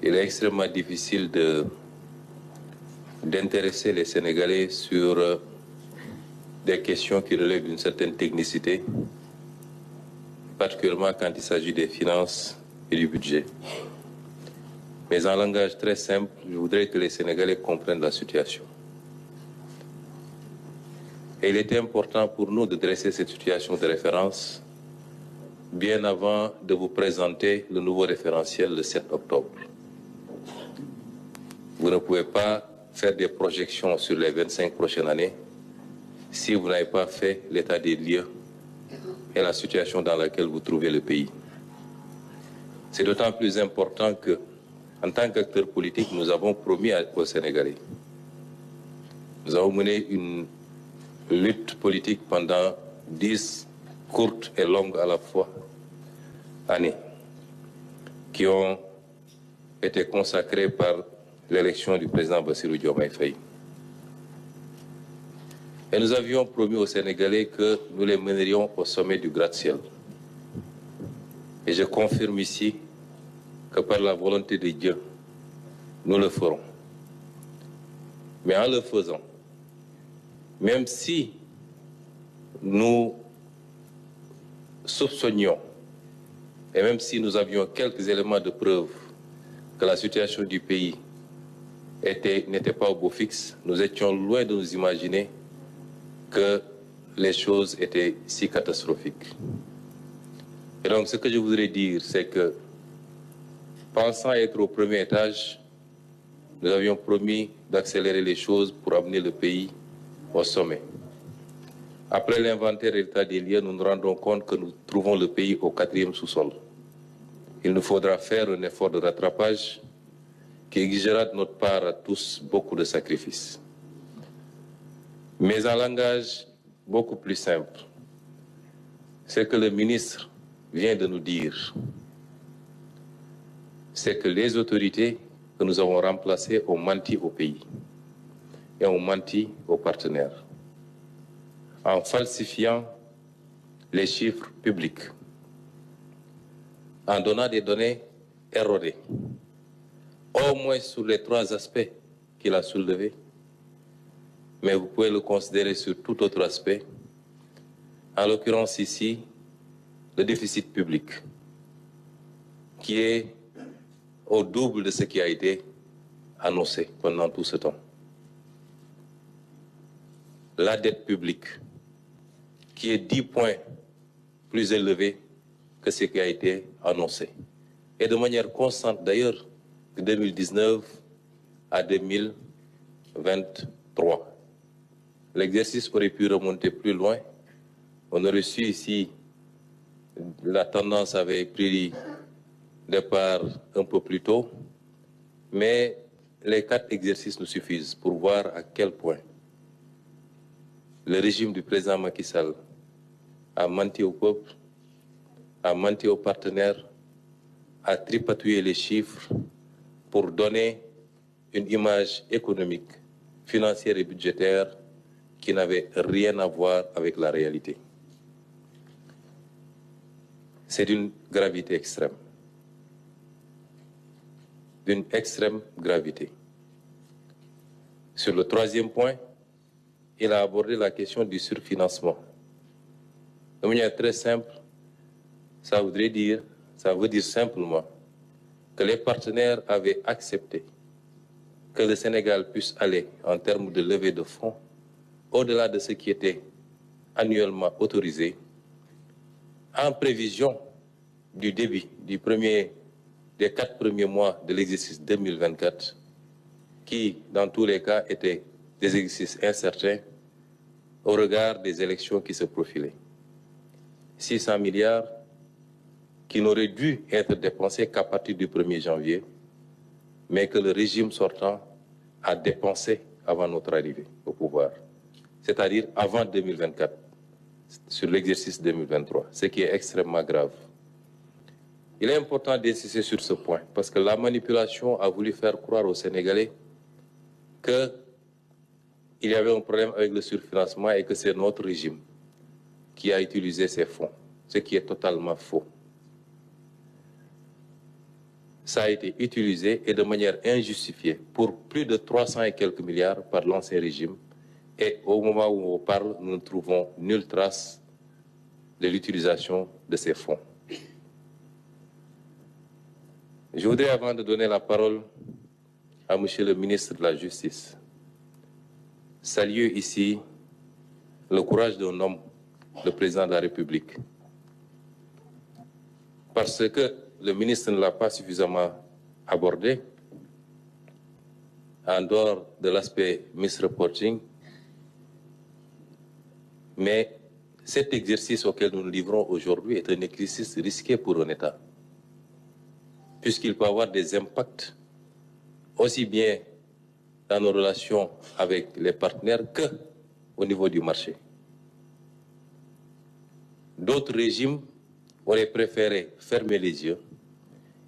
il est extrêmement difficile d'intéresser les Sénégalais sur des questions qui relèvent d'une certaine technicité, particulièrement quand il s'agit des finances et du budget. Mais en langage très simple, je voudrais que les Sénégalais comprennent la situation. Et il était important pour nous de dresser cette situation de référence bien avant de vous présenter le nouveau référentiel le 7 octobre. Vous ne pouvez pas faire des projections sur les 25 prochaines années si vous n'avez pas fait l'état des lieux et la situation dans laquelle vous trouvez le pays. C'est d'autant plus important que, en tant qu'acteurs politiques, nous avons promis aux Sénégalais. Nous avons mené une lutte politique pendant 10 courtes et longues à la fois années qui ont été consacrées par l'élection du président Bassirou Diomaye Faye. Et nous avions promis aux Sénégalais que nous les mènerions au sommet du gratte-ciel. Et je confirme ici que par la volonté de Dieu, nous le ferons. Mais en le faisant, même si nous soupçonnions et même si nous avions quelques éléments de preuve que la situation du pays n'était pas au beau fixe, nous étions loin de nous imaginer que les choses étaient si catastrophiques. Et donc ce que je voudrais dire, c'est que pensant être au premier étage, nous avions promis d'accélérer les choses pour amener le pays au sommet. Après l'inventaire et l'état des lieux, nous nous rendons compte que nous trouvons le pays au 4e sous-sol. Il nous faudra faire un effort de rattrapage qui exigera de notre part à tous beaucoup de sacrifices. Mais en langage beaucoup plus simple, c'est que le ministre vient de nous dire, c'est que les autorités que nous avons remplacées ont menti au pays et ont menti aux partenaires en falsifiant les chiffres publics, en donnant des données erronées, au moins sur les 3 aspects qu'il a soulevés, mais vous pouvez le considérer sur tout autre aspect, en l'occurrence ici, le déficit public, qui est au double de ce qui a été annoncé pendant tout ce temps. La dette publique, qui est 10 points plus élevée que ce qui a été annoncé. Et de manière constante d'ailleurs, de 2019 à 2023. L'exercice aurait pu remonter plus loin. On aurait su ici, la tendance avait pris départ un peu plus tôt, mais les 4 exercices nous suffisent pour voir à quel point le régime du président Macky Sall a menti au peuple, a menti aux partenaires, a tripatouillé les chiffres pour donner une image économique, financière et budgétaire qui n'avait rien à voir avec la réalité. C'est d'une gravité extrême. D'une extrême gravité. Sur le 3e point, il a abordé la question du surfinancement. De manière très simple, ça veut dire simplement que les partenaires avaient accepté que le Sénégal puisse aller en termes de levée de fonds au-delà de ce qui était annuellement autorisé en prévision du début des 4 premiers mois de l'exercice 2024 qui, dans tous les cas, étaient des exercices incertains au regard des élections qui se profilaient. 600 milliards qui n'auraient dû être dépensés qu'à partir du 1er janvier, mais que le régime sortant a dépensé avant notre arrivée au pouvoir, c'est-à-dire avant 2024, sur l'exercice 2023, ce qui est extrêmement grave. Il est important d'insister sur ce point, parce que la manipulation a voulu faire croire aux Sénégalais qu'il y avait un problème avec le surfinancement et que c'est notre régime qui a utilisé ces fonds, ce qui est totalement faux. ça a été utilisé et de manière injustifiée pour plus de 300 et quelques milliards par l'ancien régime. Et au moment où on parle, nous ne trouvons nulle trace de l'utilisation de ces fonds. Je voudrais, avant de donner la parole à Monsieur le ministre de la Justice, saluer ici le courage d'un homme, le président de la République. Parce que le ministre ne l'a pas suffisamment abordé, en dehors de l'aspect misreporting, mais cet exercice auquel nous nous livrons aujourd'hui est un exercice risqué pour un État, puisqu'il peut avoir des impacts aussi bien dans nos relations avec les partenaires qu'au niveau du marché. D'autres régimes auraient préféré fermer les yeux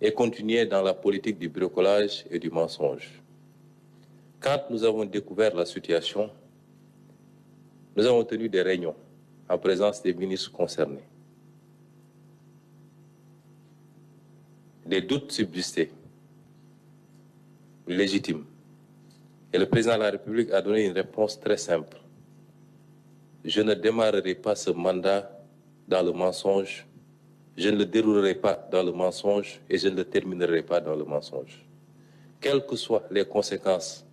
et continuer dans la politique du bricolage et du mensonge. Quand nous avons découvert la situation, nous avons tenu des réunions en présence des ministres concernés. Des doutes subsistaient, légitimes. Et le président de la République a donné une réponse très simple. Je ne démarrerai pas ce mandat dans le mensonge, je ne le déroulerai pas dans le mensonge et je ne le terminerai pas dans le mensonge. Quelles que soient les conséquences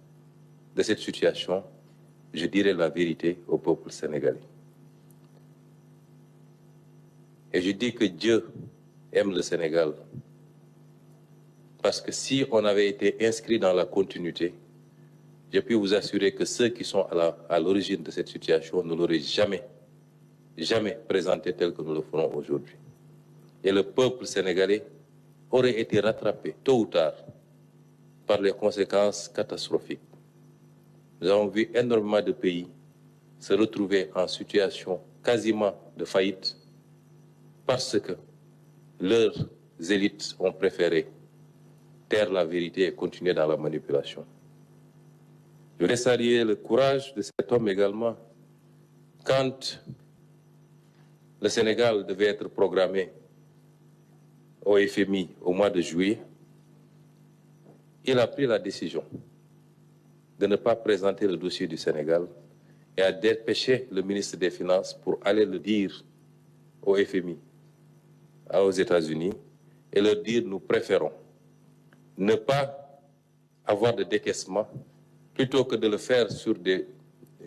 de cette situation, je dirai la vérité au peuple sénégalais. Et je dis que Dieu aime le Sénégal. Parce que si on avait été inscrit dans la continuité, je puis vous assurer que ceux qui sont à l'origine de cette situation ne l'auraient jamais présenté tel que nous le ferons aujourd'hui. Et le peuple sénégalais aurait été rattrapé tôt ou tard par les conséquences catastrophiques. Nous avons vu énormément de pays se retrouver en situation quasiment de faillite parce que leurs élites ont préféré taire la vérité et continuer dans la manipulation. Je voudrais saluer le courage de cet homme également. Quand le Sénégal devait être programmé au FMI au mois de juillet, il a pris la décision de ne pas présenter le dossier du Sénégal et a dépêché le ministre des Finances pour aller le dire au FMI, aux États-Unis, et leur dire nous préférons ne pas avoir de décaissement plutôt que de le faire sur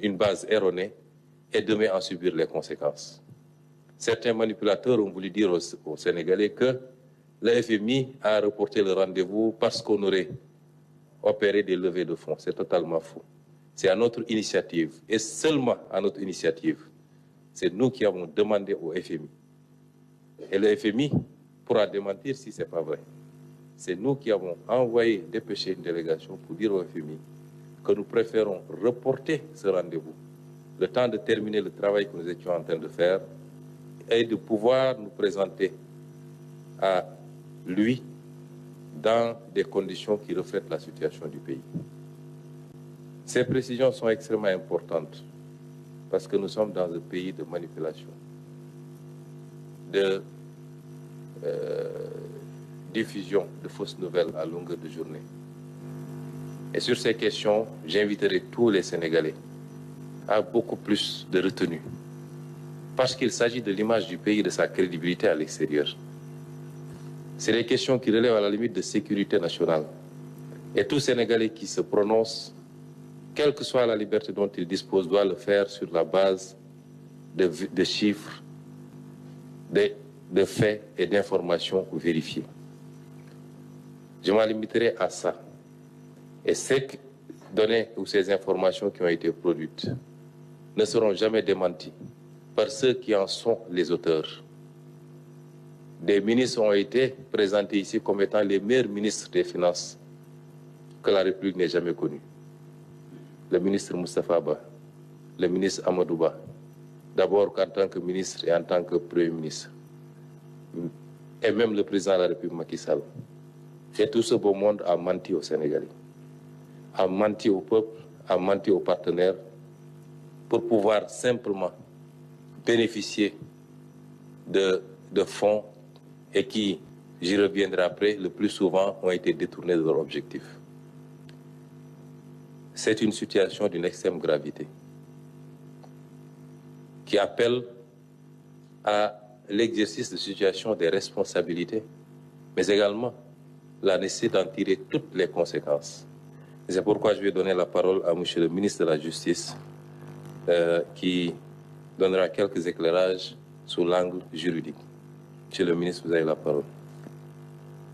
une base erronée et demain en subir les conséquences. Certains manipulateurs ont voulu dire aux Sénégalais que le FMI a reporté le rendez-vous parce qu'on aurait opéré des levées de fonds. C'est totalement faux. C'est à notre initiative, et seulement à notre initiative. C'est nous qui avons demandé au FMI. Et le FMI pourra démentir si ce n'est pas vrai. C'est nous qui avons envoyé, dépêché une délégation pour dire au FMI que nous préférons reporter ce rendez-vous, le temps de terminer le travail que nous étions en train de faire et de pouvoir nous présenter à lui dans des conditions qui reflètent la situation du pays. Ces précisions sont extrêmement importantes parce que nous sommes dans un pays de manipulation, de diffusion de fausses nouvelles à longueur de journée. Et sur ces questions, j'inviterai tous les Sénégalais à beaucoup plus de retenue parce qu'il s'agit de l'image du pays et de sa crédibilité à l'extérieur. C'est des questions qui relèvent à la limite de sécurité nationale. Et tout Sénégalais qui se prononce, quelle que soit la liberté dont il dispose, doit le faire sur la base de chiffres, de faits et d'informations vérifiées. Je m'en limiterai à ça. Et ces données ou ces informations qui ont été produites ne seront jamais démenties par ceux qui en sont les auteurs. Des ministres ont été présentés ici comme étant les meilleurs ministres des Finances que la République n'ait jamais connus. Le ministre Moustapha Ba, le ministre Amadou Ba, d'abord en tant que ministre et en tant que Premier ministre, et même le président de la République Macky Sall. Et tout ce beau monde a menti aux Sénégalais, a menti au peuple, a menti aux partenaires pour pouvoir simplement bénéficier de fonds et qui j'y reviendrai après, le plus souvent ont été détournés de leur objectif. C'est une situation d'une extrême gravité qui appelle à l'exercice de situation des responsabilités, mais également la nécessité d'en tirer toutes les conséquences. C'est pourquoi je vais donner la parole à M. le ministre de la Justice qui donnera quelques éclairages sous l'angle juridique. Monsieur le ministre, vous avez la parole.